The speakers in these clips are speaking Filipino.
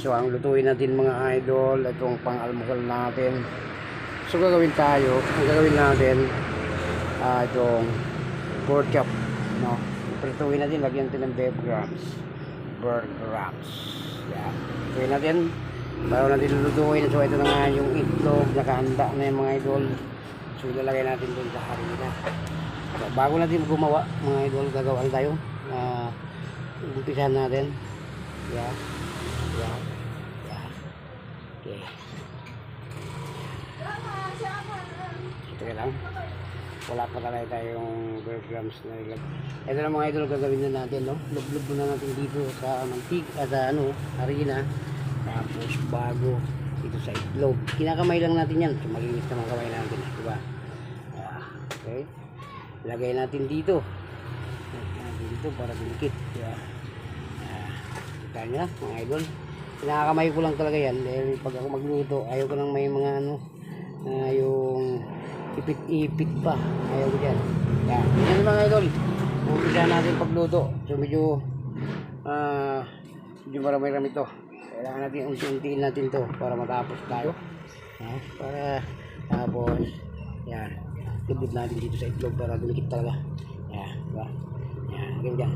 So ang lutuin natin mga idol, itong pang-almusal natin. So gagawin natin itong pork chop, no? Prituin natin, lagyan natin ng beef grams. Yan. Prituin natin. Bago natin lulutuin. So ito na nga yung itlog, nakahanda na yung mga idol. So ilalagay natin dun sa harina. So, bago natin gumawa mga idol, gagawin tayo. Umpisahan natin. Yan. Okay. Ito lang. Wala pa talaga tayong grams na ilag. Ito na mga idol, gagawin na natin, no? Lublob na natin dito sa harina. Tapos bago dito sa itlog. Kinakamay lang natin yan. So malinis naman kamay natin, diba? Okay. Lagay natin dito. Para dumikit, diba? Kita nyo na mga idol. Kinakamay ko lang talaga yan dahil pag ako magluto ayaw ko nang may mga yung ipit pa, ayaw ko dyan. Yan mga idol, umpisa natin pagluto. So medyo marami to. Kailangan natin unti-untiin natin to para matapos tayo. Para tapos yan, lublob natin dito sa itlog para dumikit talaga. Diba? Ganyan.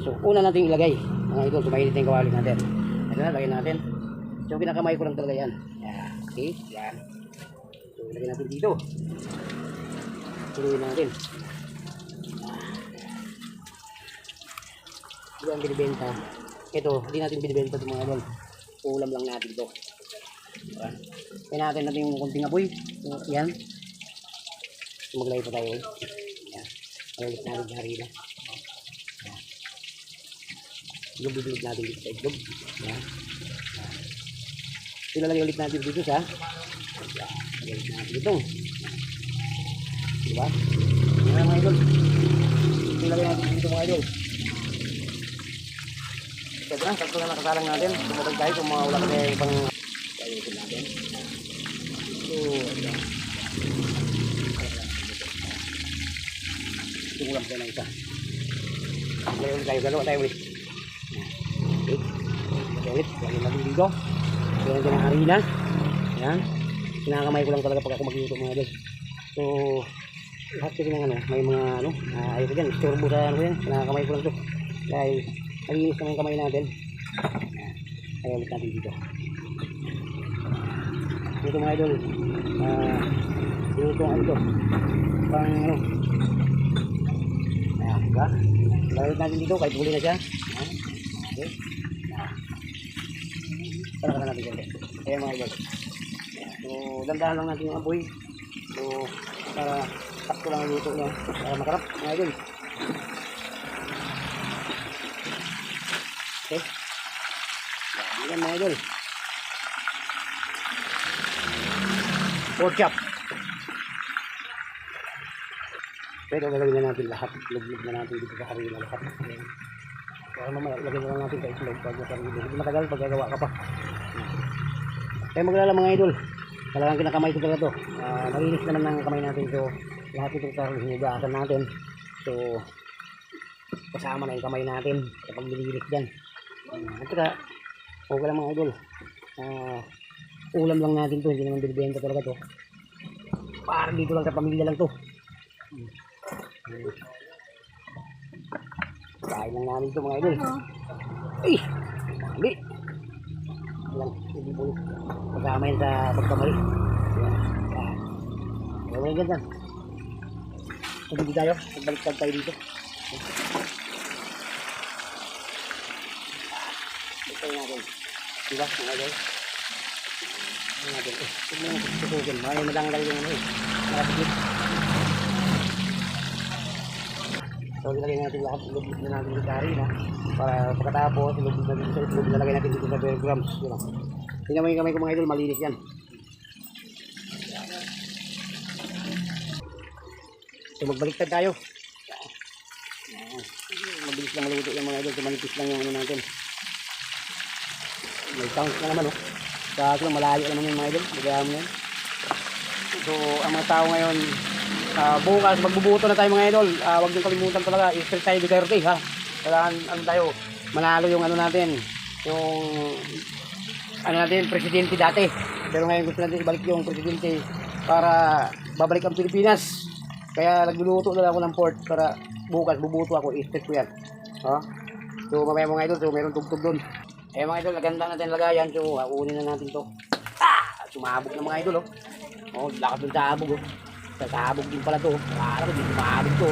So una natin ilagay mga idol, so mainit yung kawali natin. Ito na, lagay natin. So kinakamay ko lang talaga yan. Okay, yan. So ilagay natin dito. Tuloy natin. Ito ang binibenta. Ito, hindi natin binibenta ito mga idol. Ulam lang natin ito. Kaya natin yung konting apoy. So, yan. So, maglagay pa tayo. Yan. Maglagay natin sa harina. Ilublog natin dito sa itlog. Yan. Ilalagay ulit natin dito sa ulit natin dito. Diba? Yan mga idol. Ilalagay natin dito mga idol. Ito na, sakto na nakasalang natin. Tumutag tayo kung mga wala ka tayo pang ayusin natin. So, yan. Ito ulam tayo ng isa. Lagay ulit tayo, galawa tayo ulit. Okay, ulit, lagyan natin dito. Lagyan natin ng harina. Yan. Kinakamay ko lang talaga pag ako magluto mga idol. So, lahat kasi ng may mga ayos dyan, istorbo sa yan. Kinakamay ko lang ito. Dahil, malinis naman yung kamay natin. Lagyan ulit natin dito. Dito mga idol, dito ito. Pang ayan, diba? Lagyan ulit natin dito, kahit huli na siya. Okay. Para natin dito. Ayan mga idol. So, dandahan lang natin yung apoy. So, para sakto lang ang luto niya. Para makarap mga idol. Okay. Ayan mga idol. Pork chop. Pero gagawin na natin lahat. Lublog na natin dito sa harina lahat. Para mamaya, lagyan na lang natin sa itlog pag nakarilo. Hindi matagal pag gagawa ka pa. Kaya maglala mga idol. Talagang kinakamay ko talaga ito. Narinis naman ng kamay natin. So, lahat ito sa hinugasan natin. So, kasama na yung kamay natin kapag nilinis dyan. At saka, okay lang mga idol. Ulam lang natin to, hindi naman binibenta talaga to. Para dito lang sa pamilya lang to. Kain lang namin ito mga idol. Ay! Hindi! Lang, hindi po. Kasama yan sa pagkamali. Gawin yan dyan. Hindi tayo, magbaliktad tayo dito. Ito natin. Diba mga idol? Ito natin. Ito natin susukin. May madanggal yung marapit. So, ilagay natin lahat. Ilubog na natin sa harina. Para pagkatapos, ilubog natin sa itlog. Ilagay natin dito sa beef grams. Tingnan mo yung kamay ko mga idol. Malinis yan. So, magbaliktad tayo. Mabilis lang maluto yung mga idol. So, manipis lang yung natin. May sounds na naman, Sa akin, malayo naman yung mga idol. Magaya mo yan. So, ang mga tao ngayon, bukas, magbubuto na tayo mga idol. Huwag niyong kalimutan talaga. I-stress tayo Duterte, ha. Kailangan, tayo, manalo yung natin. Yung ano natin, presidente dati. Pero ngayon gusto natin ibalik yung presidente para babalik ang Pilipinas. Kaya nagluluto na lang ako ng pork para bukas bubuto ako, i-step ko yan. Oh. So mamaya mga idol, so meron tugtog doon. Eh mga idol, naganda natin lagayan. So kunin na natin to. Sumabog na mga idol, oh. Oh, lakas dun sa abog, oh. Sa abog din pala to. Para ko din sumabog to.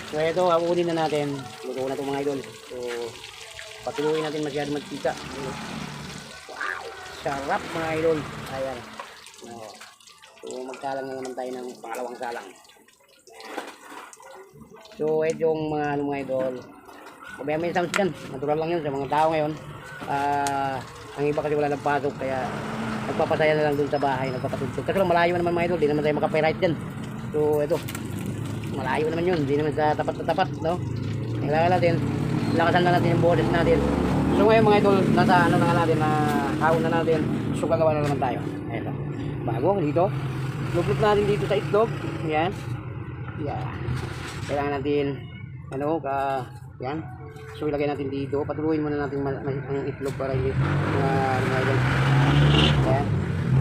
So ito, kunin na natin. Luto na to mga idol. So patuloy natin masyado magkita. Wow, sarap mga idol. Ayan. Oh. So magsalang na naman tayo ng pangalawang salang. So ito yung mga ano mga idol. Mabaya may sounds dyan. Natural lang yun sa mga tao ngayon. Ang iba kasi wala nagpasok kaya nagpapasaya na lang dun sa bahay, nagpapatugtog. Kasi lang malayo naman mga idol, di naman tayo makapiright dyan. So ito, malayo naman yun, di naman sa tapat na tapat, no? Kailangan natin, lakasan na natin yung boses natin. So ngayon mga idol, nasa ano na natin, na haon na natin, so gagawa na naman tayo. Ito, bago dito, lublog natin dito sa itlog, yan. Yeah. Kailangan natin, ano, yan. So ilagay natin dito, patuloyin muna natin ang itlog para hindi idol. Ayan.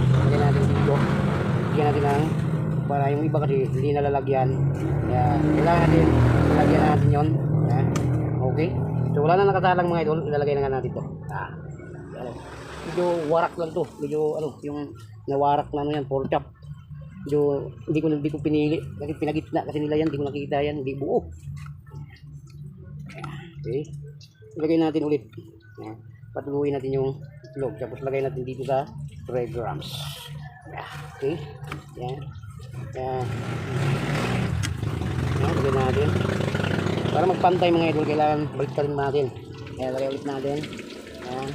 Ilagay natin dito. Ilagay natin ang, para yung iba kasi hindi nalalagyan. Ayan. Kailangan natin, ilagyan natin yun. Ayan. Okay. So wala na nakasalang mga idol, ilalagay na nga natin ito. Medyo warak lang to. Medyo ano, yung nawarak na ano yan, pork chop. Medyo hindi ko pinili. Kasi pinagitna kasi nila yan, hindi ko nakikita yan, hindi buo. Okay. Ilagay natin ulit. Ayan. Patuloy natin yung itlog. Tapos lagay natin dito sa 3 grams. Okay. Yan. Yan. Yan. Lagay natin. Para magpantay mga idol, kailangan balik rin natin. Ayan. Lagay ulit natin. Ayan.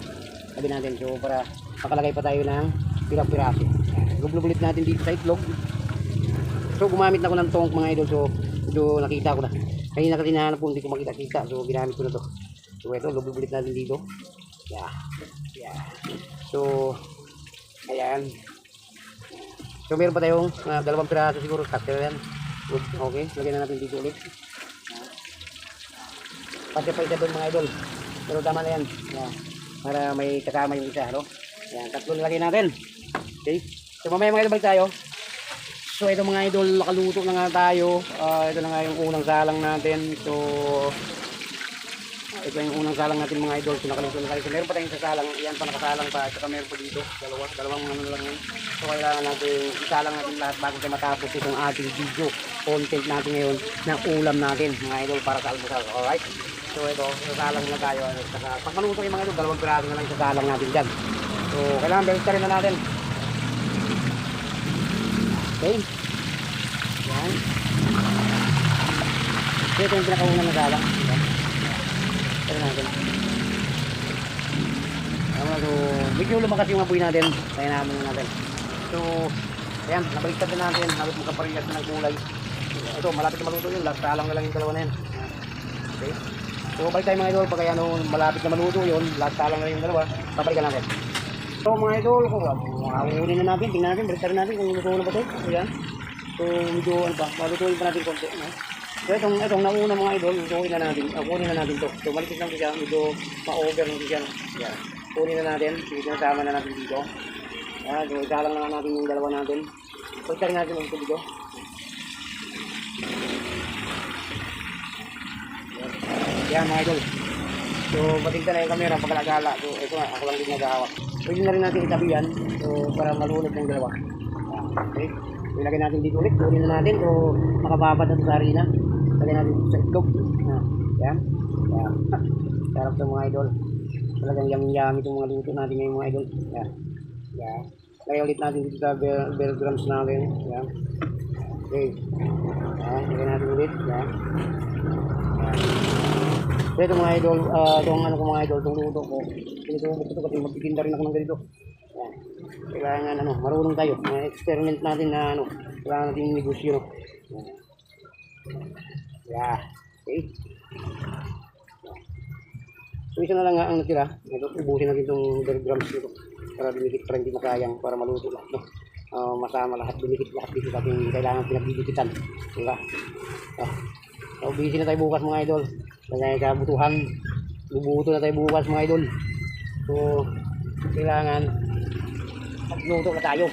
Lagay natin. So para makalagay pa tayo ng pirang-piraso. Lublog ulit natin dito sa itlog. So gumamit na ako ng tongk mga idol. So medyo nakita ko na. Kanina kasi nahanap ko, hindi ko makita-kita. So ginamit ko na to. So ito, lublog ulit natin dito. Yeah. Yeah. So ayan. So meron pa tayong dalawang piraso siguro. Cutter yan. Good. Okay. Lagyan na natin dito ulit. Pati pa isa doon mga idol. Pero tama na yan. Yeah. Para may kasama yung isa. No? Ayan. Tatlo nilagay natin. Okay. So mamaya mga idol balik tayo. So ito mga idol, nakaluto na nga tayo. Ito na nga yung unang salang natin. So ito yung unang salang natin mga idol. So nakaluto na tayo. So meron pa tayong sasalang. Yan pa nakasalang pa. Saka meron pa dito. Dalawang ano lang yun. So kailangan natin isalang natin lahat bago tayo matapos itong ating video content natin ngayon ng ulam natin mga idol para sa almusal. Alright. So ito, sasalang na tayo. Saka pag maluto yung mga idol, dalawang piraso na lang sasalang natin dyan. So kailangan balik rin na natin. Okay. Yan. So ito yung pinakaunang na salang. Ito natin. So medyo lumakas yung apoy natin. Kaya naman natin. So ayan, nabaliktad na natin. Halos magkaparigas na ng kulay. Ito, malapit na maluto yun. Last salang na lang yung dalawa na yan. Okay. So balik tayo mga idol. Pag ano, malapit na maluto yun, last salang na lang yung dalawa. Babalikan natin. So mga idol, mahuhuli na natin, tingnan natin, baliktad natin kung luto na ba ito. Ayan. So medyo ano pa, malutuin pa natin konti. No? So itong nauna mga idol, lutuin na natin, kunin na natin ito. So malikit lang siya, medyo ma-over lang siya. Ayan. Kunin na natin, sinasama na natin dito. Ayan, so isalang na natin yung dalawa natin. Baliktad natin yung ito dito. Ayan mga idol. So batigta na yung camera pagkalagala. So ito nga, ako lang din naghahawak. Pwede na rin natin itabi yan. So para malunod ng dalawa. Okay. Ilagay natin dito ulit. Kunin na natin. So makababad na ito sa harina. Ilagay natin dito sa itlog. Yan. Yan. Sarap ito mga idol. Talagang yummy itong mga luto natin ngayon mga idol. Yan. Yan. Lagay ulit natin dito sa bell grams natin. Yan. Okay. Yan. Ilagay natin ulit. Yan. Yan. So ito mga idol, itong ano ko mga idol, itong luto ko. Tinutubok ito kasi magtitinda rin ako ng ganito. Yan. Kailangan ano, marunong tayo. Mga experiment natin na ano, kailangan natin yung negosyo. Yan. Yeah. Okay. So isa na lang nga ang natira. Ito, ubusin natin itong 100 grams dito. Para dumikit para hindi makayang, para maluto lahat. No? Masama lahat, dumikit lahat dito sa ating kailangan pinagdidikitan. Diba? So busy na tayo bukas mga idol. Kaya kabutuhan. Bubuto na tayo bukas mga idol. So, kailangan magluto na tayo.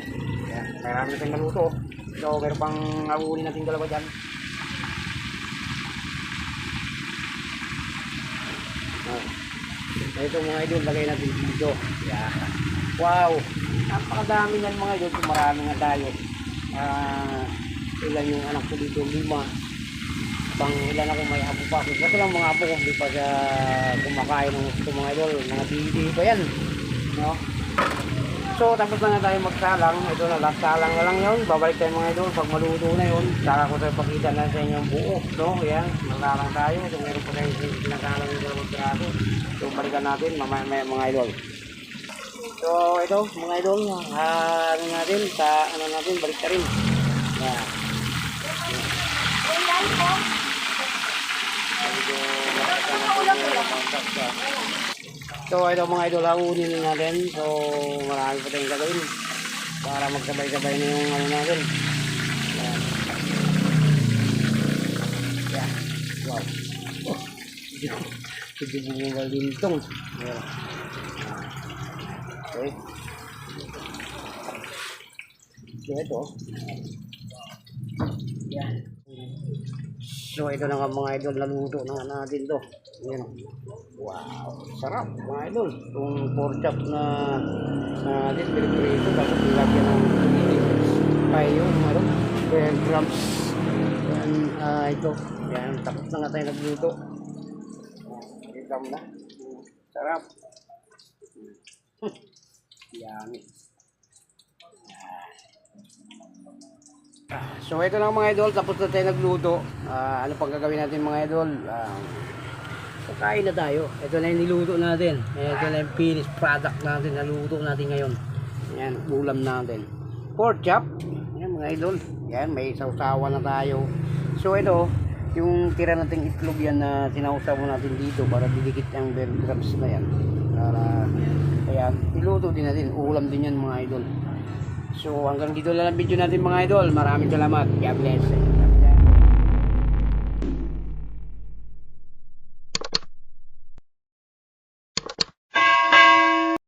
Yan, marami na tayong maluto. So, meron pang nahuhuli natin dalawa dyan. Ito mga idol, lagay natin dito. Yan. Wow! Napakadami yan mga idol. Kung marami nga tayo. Ilan yung anak ko dito? 5. Pang ilan ako may apo pa. Kasi lang mga apo kung di pa siya kumakain ng gusto mga idol. Mga bibili pa yan. No? So tapos na nga tayo magsalang. Ito na lang, salang na lang yun. Babalik tayo mga idol. Pag maluto na yun, saka ko tayo pakita na sa inyo yung buo. So yan, magsalang tayo. So meron pa tayo sinasalang yung dalawang piraso. So balikan natin mamaya mga idol. So ito mga idol, ano natin, sa ano natin, balik ka rin. Yan. So ito mga idol, haunin natin. So marami pa tayong gagawin para magsabay-sabay na yung ano natin. Yan. Yan. Wow. Medyo bumubal din itong. Yan. Okay. So ito. Yan. So ito na nga mga idol, naluto na natin to. Yan. Wow, sarap mga idol. Itong pork chop na natin, pinipirito, tapos nilagyan ng payo, ano, grams. Yan, ito. Yan, tapos na nga tayo nagluto. Gram na. Sarap. Yan. So ito na mga idol, tapos na tayo nagluto. Ano pang gagawin natin mga idol? Kakain na tayo. Ito na yung niluto natin. Ito na yung finished product natin. Naluto natin ngayon. Yan, ulam natin. Pork chop. Yan mga idol. Yan, may sausawa na tayo. So ito, yung tira nating itlog yan na sinausaw natin dito para didikit ang grams na yan. Kaya niluto din natin. Ulam din yan mga idol. So hanggang dito lang ang video natin mga idol. Maraming salamat. God bless.